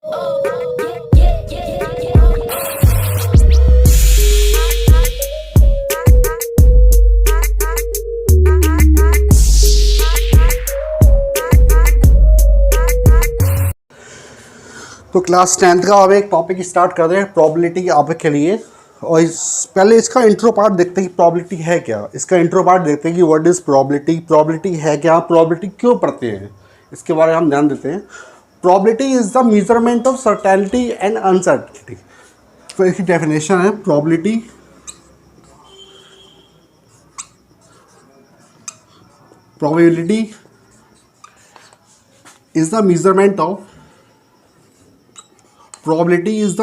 तो class 10th का अब एक टॉपिक स्टार्ट कर रहे हैं प्रोबेबिलिटी आपके लिए। और पहले इसका इंट्रो पार्ट देखते हैं कि प्रोबेबिलिटी है क्या। इसका इंट्रो पार्ट देखते हैं कि व्हाट इज़ प्रोबेबिलिटी, प्रोबेबिलिटी है क्या, प्रोबेबिलिटी क्यों पढ़ते हैं, इसके बारे में हम ध्यान देते हैं। Probability is the measurement of certainty and uncertainty. तो इसकी डेफिनेशन है probability is the measurement of probability is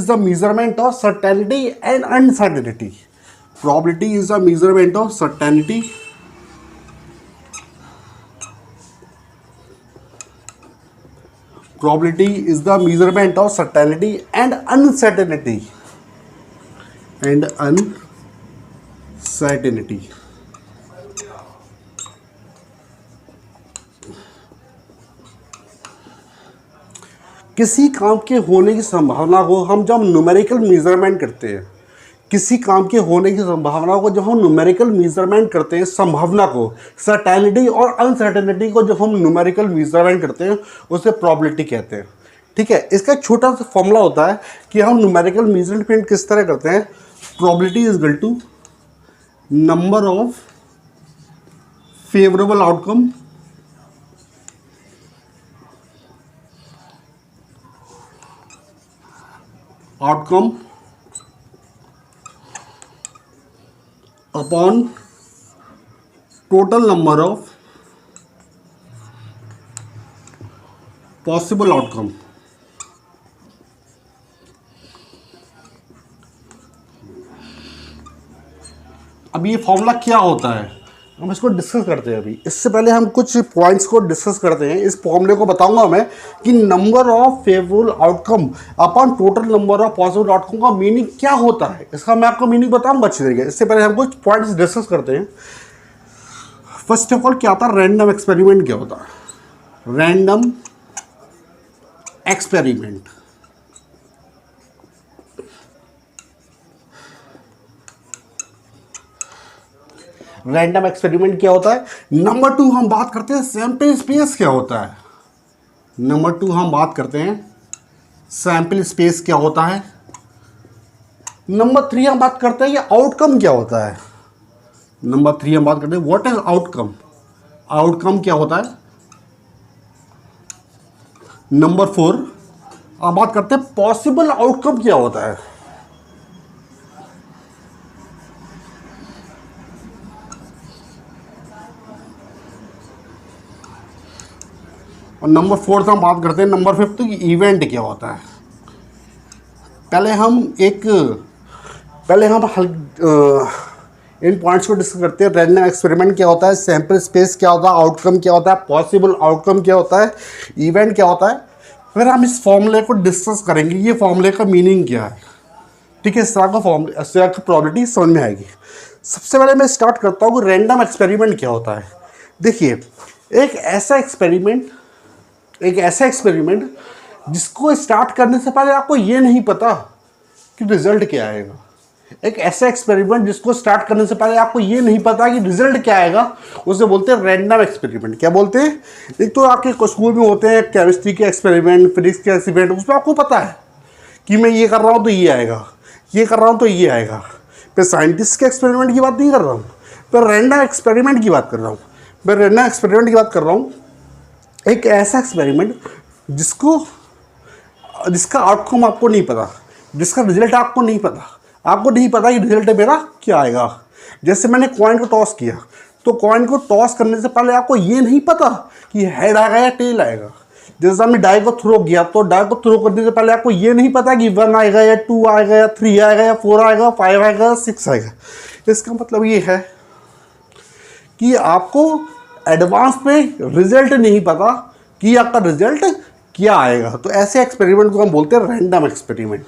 the measurement of certainty and uncertainty. Probability is the measurement of certainty and uncertainty. किसी काम के होने की संभावना को हम जब न्यूमेरिकल मेजरमेंट करते हैं, संभावना को, सर्टेनिटी और अनसर्टेनिटी को जब हम न्यूमेरिकल मेजरमेंट करते हैं उसे प्रोबेबिलिटी कहते हैं। ठीक है, इसका एक छोटा सा फॉर्मूला होता है कि हम न्यूमेरिकल मेजरमेंट किस तरह करते हैं। Probability is equal to number of favourable outcome upon total number of possible outcome. अब ये फॉर्मूला क्या होता है हम इसको डिस्कस करते हैं। अभी इससे पहले हम कुछ पॉइंट्स को डिस्कस करते हैं। इस फॉर्मूले को बताऊंगा मैं कि number of favourable outcome upon total number of possible outcome का मीनिंग क्या होता है, इसका मैं आपको मीनिंग बताऊंगा अच्छी तरीके। इससे पहले हम कुछ पॉइंट्स डिस्कस करते हैं। फर्स्ट ऑफ ऑल क्या होता है रैंडम एक्सपेरिमेंट। क्या होता है रैंडम एक्सपेरिमेंट? रैंडम एक्सपेरिमेंट क्या होता है। नंबर 2 हम बात करते हैं सैंपल स्पेस क्या होता है। नंबर 2 हम बात करते हैं सैंपल स्पेस क्या होता है। नंबर 3 हम बात करते हैं ये आउटकम क्या होता है। नंबर 3 हम बात करते हैं व्हाट इज आउटकम, आउटकम क्या होता है। नंबर 4 हम बात करते हैं पॉसिबल आउटकम क्या होता है। और नंबर 4 हम बात करते हैं नंबर 5 कि इवेंट क्या होता है। पहले हम इन पॉइंट्स को डिस्कस करते हैं। रैंडम एक्सपेरिमेंट क्या होता है, सैंपल स्पेस क्या होता है, आउटकम क्या होता है, पॉसिबल आउटकम क्या होता है, इवेंट क्या होता है। फिर हम इस फॉर्मूले को डिस्कस करेंगे, ये फॉर्मूले का मीनिंग क्या है। ठीक है, इस तरह का प्रोबेबिलिटी समझ में आएगी। सबसे पहले मैं स्टार्ट करता हूँ कि रैंडम एक्सपेरिमेंट क्या होता है। देखिए, एक ऐसा एक्सपेरिमेंट जिसको स्टार्ट करने से पहले आपको ये नहीं पता कि रिजल्ट क्या आएगा। एक ऐसा एक्सपेरिमेंट जिसको स्टार्ट करने से पहले आपको ये नहीं पता कि रिजल्ट क्या आएगा, उसे बोलते हैं रैंडम एक्सपेरिमेंट। क्या बोलते हैं? एक तो आपके स्कूल में होते हैं केमिस्ट्री के एक्सपेरिमेंट, फिजिक्स के एक्सपेरिमेंट, उसमें आपको पता है कि मैं ये कर रहा हूँ तो ये आएगा, ये कर रहा हूँ तो ये आएगा। फिर साइंटिस्ट के एक्सपेरिमेंट की बात नहीं कर रहा हूँ, फिर रैंडम एक्सपेरिमेंट की बात कर रहा हूँ। मैं रैंडम एक्सपेरिमेंट की बात कर रहा हूँ, एक ऐसा एक्सपेरिमेंट जिसका आउटकम आपको नहीं पता, जिसका रिजल्ट आपको नहीं पता कि रिजल्ट मेरा क्या आएगा। जैसे मैंने कॉइन को टॉस किया, तो कॉइन को टॉस करने से पहले आपको ये नहीं पता कि हेड आएगा या टेल आएगा। जैसे हमने डाई को थ्रो किया, तो डाई को थ्रो करने से पहले आपको ये नहीं पता कि 1 आएगा या 2 आएगा या 3 आएगा या 4 आएगा, 5 आएगा, 6 आएगा। इसका मतलब ये है कि आपको एडवांस में रिजल्ट नहीं पता कि आपका रिजल्ट क्या आएगा। तो ऐसे एक्सपेरिमेंट को हम बोलते हैं रैंडम एक्सपेरिमेंट।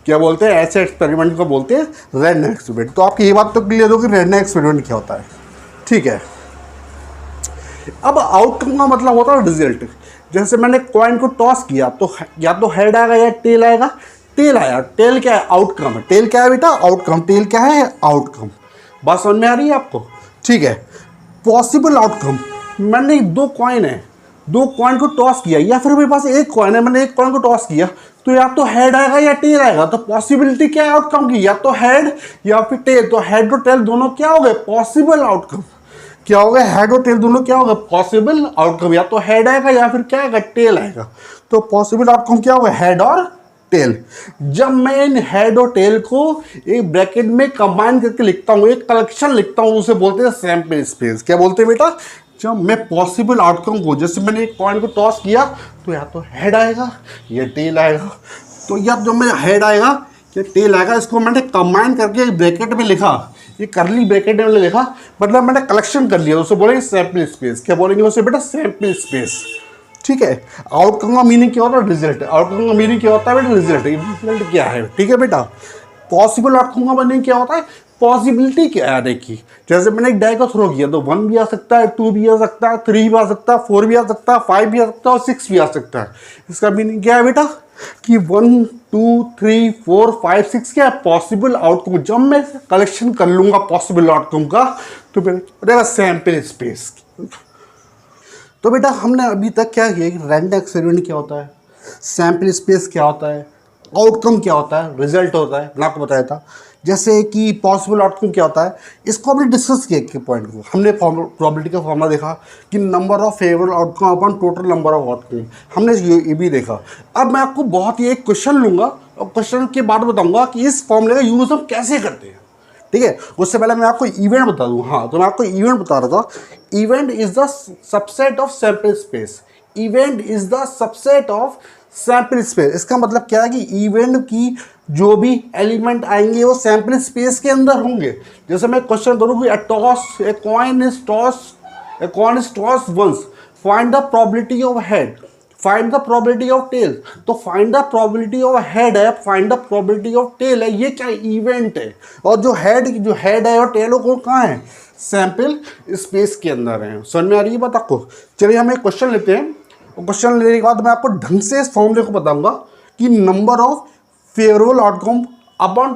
क्या बोलते हैं, ऐसे एक्सपेरिमेंट को बोलते हैं रैंडम एक्सपेरिमेंट। तो आपकी ये बात तो क्लियर हो कि रैंडम एक्सपेरिमेंट क्या होता है, ठीक है। अब आउटकम का मतलब होता है रिजल्ट। जैसे मैंने कॉइन को टॉस किया तो या तो हेड आएगा या टेल आएगा। टेल आया, टेल क्या है, आउटकम है। टेल क्या है बेटा, आउटकम। टेल क्या है, आउटकम। बात समझ में आ रही है आपको, ठीक है। पॉसिबल आउटकम, मैंने दो कॉइन है, दो कॉइन को टॉस किया, या फिर मेरे पास एक कॉइन है, मैंने एक कॉइन को टॉस किया, तो या तो हेड आएगा या टेल आएगा। तो पॉसिबिलिटी क्या है आउटकम की, या तो हेड या फिर टेल। तो हेड और टेल दोनों क्या हो गए, पॉसिबल आउटकम। क्या हो गया, हेड और टेल दोनों क्या होगा, पॉसिबल आउटकम। या तो हेड आएगा या फिर क्या आएगा, टेल आएगा। तो पॉसिबल आउटकम क्या होगा, हेड और टेल। जब मैं इन हेड और टेल को एक ब्रैकेट में कंबाइन करके लिखता हूं, एक कलेक्शन लिखता हूं, उसे बोलते हैं सैंपल स्पेस। क्या बोलते हैं बेटा, जब मैं पॉसिबल आउटकम को, जैसे मैंने एक कॉइन को टॉस किया तो या तो हेड आएगा या टेल आएगा। तो या जब मेरा हेड आएगा या टेल आएगा, इसको मैंने कंबाइन करके एक ब्रैकेट में लिखा, ये करली ब्रैकेट में लिखा, मतलब मैंने कलेक्शन कर लिया, उसे बोलेंगे सैंपल स्पेस। क्या बोलेंगे उसे बेटा, सैंपल स्पेस, ठीक है। आउटकम का मीनिंग क्या होता है, रिजल्ट। आउटकम का मीनिंग क्या होता है बेटा, रिजल्ट। रिजल्ट क्या है, ठीक है बेटा। पॉसिबल आउटकम का मीनिंग क्या होता है, पॉसिबिलिटी क्या है आने की। जैसे मैंने एक डाई को थ्रो किया तो 1 भी आ सकता है, 2 भी आ सकता है, 3 भी आ सकता है, 4 भी आ सकता है, 5 भी आ सकता है और 6 भी आ सकता है। इसका मीनिंग क्या है बेटा कि 1 2 3 4 5 6 क्या है, पॉसिबल आउटकम। जब मैं कलेक्शन कर लूंगा पॉसिबल आउटकम का तो बेटा सैंपल स्पेस। तो बेटा हमने अभी तक क्या किया कि रैंडम एक्सपेरिमेंट क्या होता है, सैंपल स्पेस क्या होता है, आउटकम क्या होता है, रिजल्ट होता है, मैंने आपको बताया था। जैसे कि पॉसिबल आउटकम क्या होता है, इसको हमने डिस्कस किया एक पॉइंट को। हमने प्रोबेबिलिटी का फॉर्मूला देखा कि number of favourable outcome upon total number of outcome, हमने ये भी देखा। अब मैं आपको बहुत ही एक क्वेश्चन लूंगा और क्वेश्चन के बाद बताऊंगा कि इस फॉर्मूले का यूज़ हम कैसे करते हैं, ठीक है। उससे पहले मैं आपको इवेंट बता दूं। हाँ, तो मैं आपको इवेंट बता रहा था। Event is the subset of sample space. Event is the subset of sample space. इसका मतलब क्या है कि इवेंट की जो भी एलिमेंट आएंगे वो सैंपल स्पेस के अंदर होंगे। जैसे मैं क्वेश्चन करूँ कि a coin is toss once, find the probability of head, find the probability of tail. तो find the probability of head है, find the probability of tail है, ये क्या इवेंट है। और जो हेड है और टेल वो कहाँ है, सैंपल स्पेस के अंदर है। समझ में आ रही है बात आपको। चलिए हम एक क्वेश्चन लेते हैं, और क्वेश्चन लेने के बाद मैं आपको ढंग से इस फॉर्मूले को बताऊंगा कि number of favourable outcome upon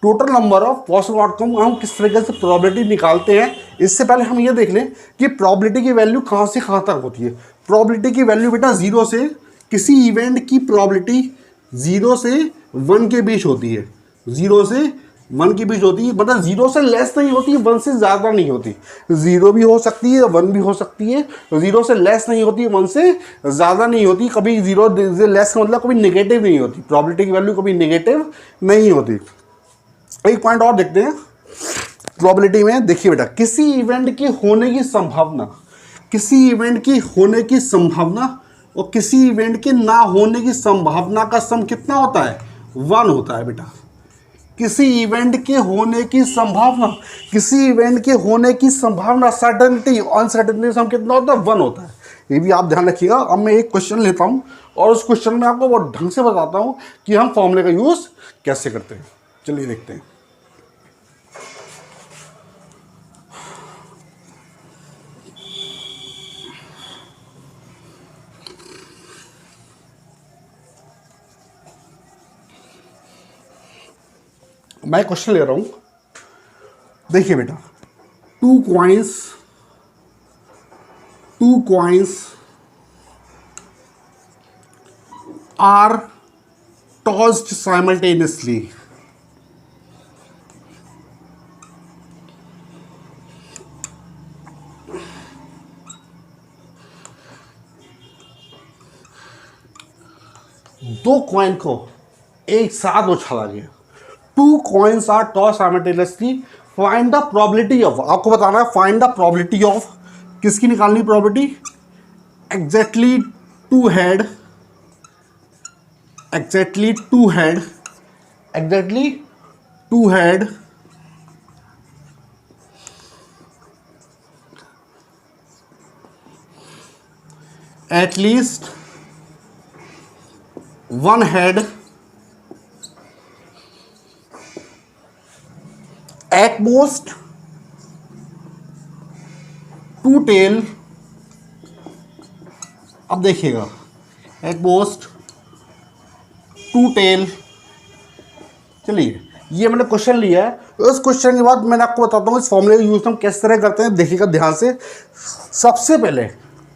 total number of possible outcome हम किस तरीके से प्रोबेबिलिटी निकालते हैं। इससे पहले हम ये देख लें कि प्रोबेबिलिटी की वैल्यू कहाँ से कहाँ तक होती है। प्रोबेबिलिटी की वैल्यू बेटा 0 से, किसी इवेंट की प्रोबेबिलिटी 0 से 1 के बीच होती है। 0 से 1 के बीच होती है, मतलब 0 से लेस नहीं होती, 1 से ज़्यादा नहीं होती। 0 भी हो सकती है, 1 भी हो सकती है। 0 से लेस नहीं होती, 1 से ज़्यादा नहीं होती। कभी 0 से लेस का मतलब कभी नेगेटिव नहीं होती। प्रोबेबिलिटी की वैल्यू कभी नेगेटिव नहीं होती। एक पॉइंट और देखते हैं प्रोबेबिलिटी में। देखिए बेटा, किसी इवेंट की होने की संभावना, किसी इवेंट की होने की संभावना और किसी इवेंट के ना होने की संभावना का सम कितना होता है, 1 होता है बेटा। किसी इवेंट के होने की संभावना, किसी इवेंट के होने की संभावना, सर्टेनिटी, अनसर्टेनिटी सम कितना होता है, 1 होता है। ये भी आप ध्यान रखिएगा। अब मैं एक क्वेश्चन लेता हूँ और उस क्वेश्चन में आपको बहुत ढंग से बताता हूँ कि हम फॉर्मूले का यूज़ कैसे करते हैं। चलिए देखते हैं। मैं क्वेश्चन ले रहा हूं, देखिए बेटा, two coins are tossed simultaneously. दो कॉइन को एक साथ उछाला गया। Two coins are toss simultaneously, find the probability of, आपको बताना है फाइंड द प्रोबेबिलिटी ऑफ, किसकी निकालनी probability, exactly two head, exactly two head, exactly two head at least one head at most two tail, अब देखिएगा eight most two tell. चलिए ये मैंने क्वेश्चन लिया है, उस क्वेश्चन के बाद मैंने आपको बताता हूँ इस फॉर्मूले का यूज हम किस तरह करते हैं। देखिएगा ध्यान से, सबसे पहले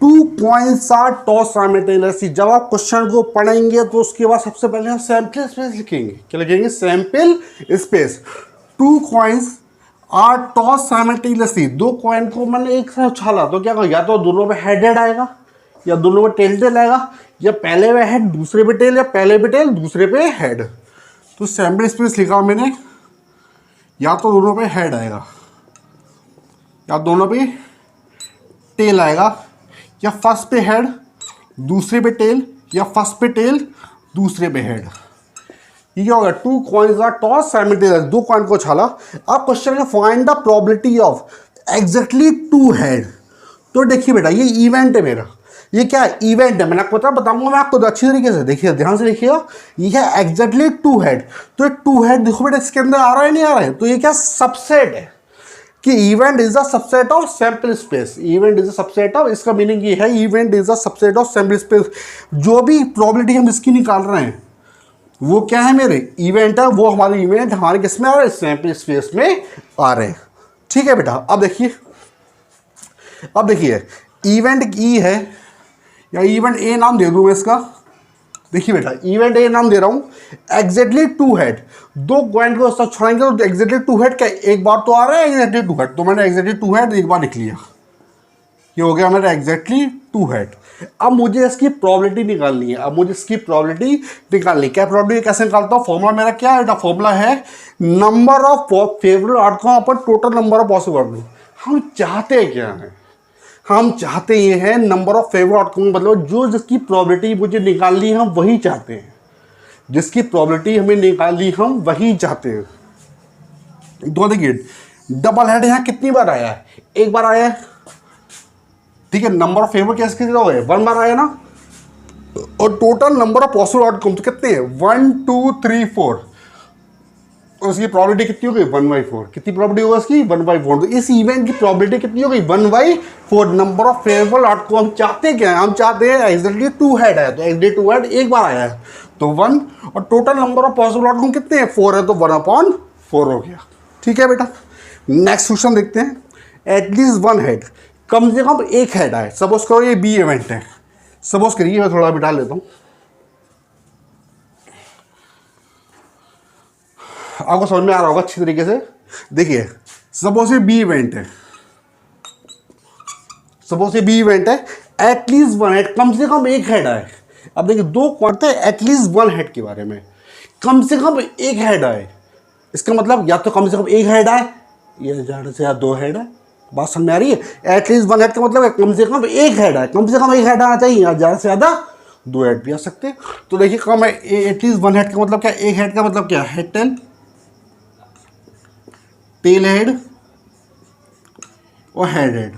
2 कॉइन्स आर टॉस साइमल्टेनियसली। जब आप क्वेश्चन को पढ़ेंगे तो उसके बाद सबसे पहले हम सैंपल स्पेस लिखेंगे। क्या लिखेंगे? Sample space. 2 coins are toss simultaneously, 2 coin को मैंने एक साथ उछाला तो क्या होगा? या तो दोनों पे हेड हेड आएगा, या दोनों पे टेल टेल आएगा, या पहले पे हेड दूसरे पे टेल, या पहले पे टेल दूसरे पे हेड। तो सैंपल स्पेस लिखा मैंने, या तो दोनों पे हेड आएगा, या दोनों पे टेल आएगा, या फर्स्ट पे हेड दूसरे पे टेल, या फर्स्ट पे टेल दूसरे पे हेड। ये क्या होगा? 2 coins are toss simultaneously, 2 coin को छाला। अब क्वेश्चन है find the probability of exactly 2 head. तो देखिए बेटा ये इवेंट है मेरा, ये क्या है? इवेंट है। मैंने आपको बताऊंगा मैं आपको अच्छी तरीके से, देखिए ध्यान से देखिएगा। ये है एग्जैक्टली 2 हेड। तो 2 हेड देखो बेटा इसके अंदर आ रहा है नहीं आ रहा है? तो ये क्या सबसेट है कि event is the subset of sample space. Event is the subset of, इसका मीनिंग ये है event is the subset of sample space. जो भी प्रोबेबिलिटी हम इसकी निकाल रहे हैं वो क्या है? मेरे इवेंट है, वो हमारे इवेंट हमारे किस में आ रहे हैं? सैंपल स्पेस में आ रहे हैं। ठीक है बेटा, अब देखिए इवेंट ई है, या इवेंट ए नाम दे दूँ मैं इसका। देखिए बेटा इवेंट ए नाम दे रहा हूँ, एग्जैक्टली 2 हेड। 2 कॉइन को साथ छोड़ेंगे तो एग्जैक्टली 2 हेड क्या एक बार तो आ रहा है? Exactly 2 head. तो मैंने एग्जैक्टली 2 हेड एक बार लिख लिया, ये हो गया मेरा एग्जैक्टली 2 हेड। अब मुझे इसकी प्रोबेबिलिटी निकालनी है। क्या प्रोबेबिलिटी कैसे निकालता हूँ? फॉर्मूला मेरा क्या है बेटा? फॉर्मूला है number of favourable outcome upon total number of possible outcome. हम चाहते क्या हैं? हम चाहते ये हैं नंबर ऑफ फेवरेबल आउटकम, मतलब जिसकी प्रोबेबिलिटी मुझे निकालनी है हम वही चाहते हैं। जिसकी प्रोबेबिलिटी हमें निकालनी हम वही चाहते हैं। तो देखिए डबल हेड यहाँ कितनी बार आया है? एक बार आया है, ठीक है। नंबर ऑफ फेवर कैसे कितने हो गए? 1 बार आया ना। और total number of possible outcome तो कितने हैं? 1 2 3 4। और उसकी प्रोबेबिलिटी कितनी हो गई? 1/4। कितनी प्रोबेबिलिटी होगा इसकी? 1/4। तो इस इवेंट की प्रोबेबिलिटी कितनी हो गई? 1/4। नंबर ऑफ फेवरेबल आउटकम हम चाहते क्या है? हम चाहते हैं एग्जैक्टली 2 हेड है, तो एग्जैक्टली 2 हेड एक बार आया है तो 1, और total number of possible outcome कितने हैं? 4 है, तो 1/4 हो गया। ठीक है बेटा, नेक्स्ट क्वेश्चन देखते हैं। एटलीस्ट 1 हेड, कम से कम एक हेड आए। सपोज करो ये बी इवेंट है, सपोज करिए, मैं थोड़ा बिठा लेता हूँ, आपको समझ में आ रहा होगा अच्छी तरीके से। देखिए सपोज ये बी इवेंट है, एटलीस्ट 1 हेड, कम से कम एक हेड आए। अब देखिए 2 क्वांटे एटलीस्ट 1 हेड के बारे में, कम से कम एक हेड आए। इसका मतलब या तो कम से कम एक हेड आए, या ज़्यादा से ज़्यादा 2 हेड है। बात समझ में आ रही है? एटलीस्ट 1 हेड का मतलब है कम से कम एक हेड है, कम से कम एक हेड आना चाहिए, या ज़्यादा से ज़्यादा 2 हेड भी आ सकते हैं। तो देखिए कम है, एटलीस्ट 1 हेड का मतलब क्या? एक हेड का मतलब क्या? हेड टेल हेड और हेड।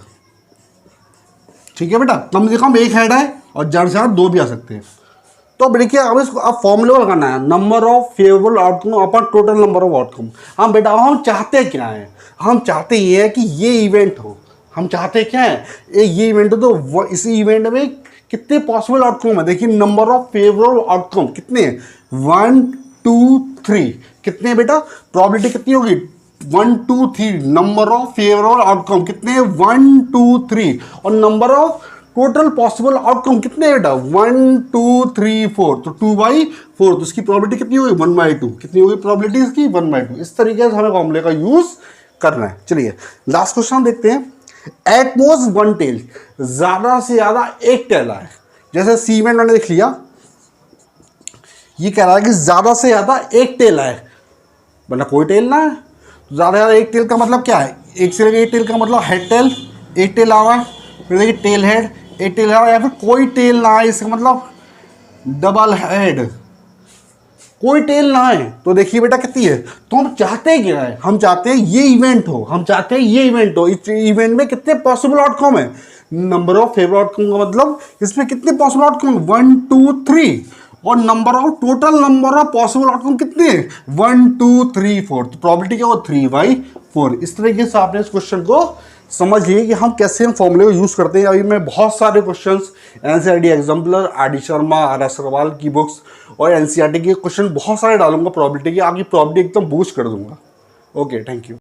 ठीक है बेटा, कम से कम एक हेड है और ज़्यादा से ज़्यादा 2 भी आ सकते हैं। तो अब देखिए अब इसको अब फॉर्मूला लगाना है, number of favourable outcome upon total number of outcome. हम बेटा हम चाहते क्या है? हम चाहते ये है कि ये इवेंट हो। हम चाहते क्या है? ये इवेंट हो। तो इस इवेंट में कितने पॉसिबल आउटकम है? देखिए नंबर ऑफ फेवरेबल आउटकम कितने हैं? 1 2 3। कितने बेटा? प्रोबेबिलिटी कितनी होगी? 1 2 3। नंबर ऑफ फेवरेबल आउटकम कितने? 1 2 3। और number of total possible outcome कितने बेटा? 1 2 3 4। तो 2/4। तो इसकी प्रोबेबिलिटी कितनी होगी? 1/2। कितनी होगी प्रोबेबिलिटी इसकी? 1/2। इस तरीके से हमें फॉर्मूले का यूज करना है। चलिए लास्ट क्वेश्चन देखते हैं। एट मोस्ट 1 टेल, ज्यादा से ज्यादा एक टेल है। जैसे सी इवेंट मैंने देख लिया, ये कह रहा है कि ज्यादा से ज्यादा एक टेल है, मतलब कोई टेल ना है। तो ज्यादा से ज्यादा एक टेल का मतलब क्या है? एक से लेकर एक टेल का मतलब हेड टेल, एक टेल आ रहा है, फिर देखिए टेल हेड, एक टेल आ रहा है, या फिर कोई टेल ना है, इसका मतलब डबल हेड, कोई टेल ना है। तो देखिए बेटा कितनी है। तो हम चाहते क्या है? हम चाहते हैं ये इवेंट हो, हम चाहते हैं ये इवेंट हो। इस इवेंट में कितने पॉसिबल आउटकम है? नंबर ऑफ फेवरेबल आउटकम का मतलब इसमें कितने पॉसिबल आउटकम? 1 2 3। और number of total number of possible outcome कितने? 1 2 3 4। तो प्रोबेबिलिटी क्या हो? 3/4 4। इस तरीके से आपने इस क्वेश्चन को समझ लिए कि हम कैसे हम फॉर्मूले को यूज़ करते हैं। अभी मैं बहुत सारे questions NCERT exemplar, R D. Sharma, R. S. Agarwal की बुक्स और एनसीईआरटी के क्वेश्चन बहुत सारे डालूंगा, प्रॉबिलिटी की आपकी प्रॉबिलिटी एकदम बूस्ट कर दूंगा। Okay, thank you.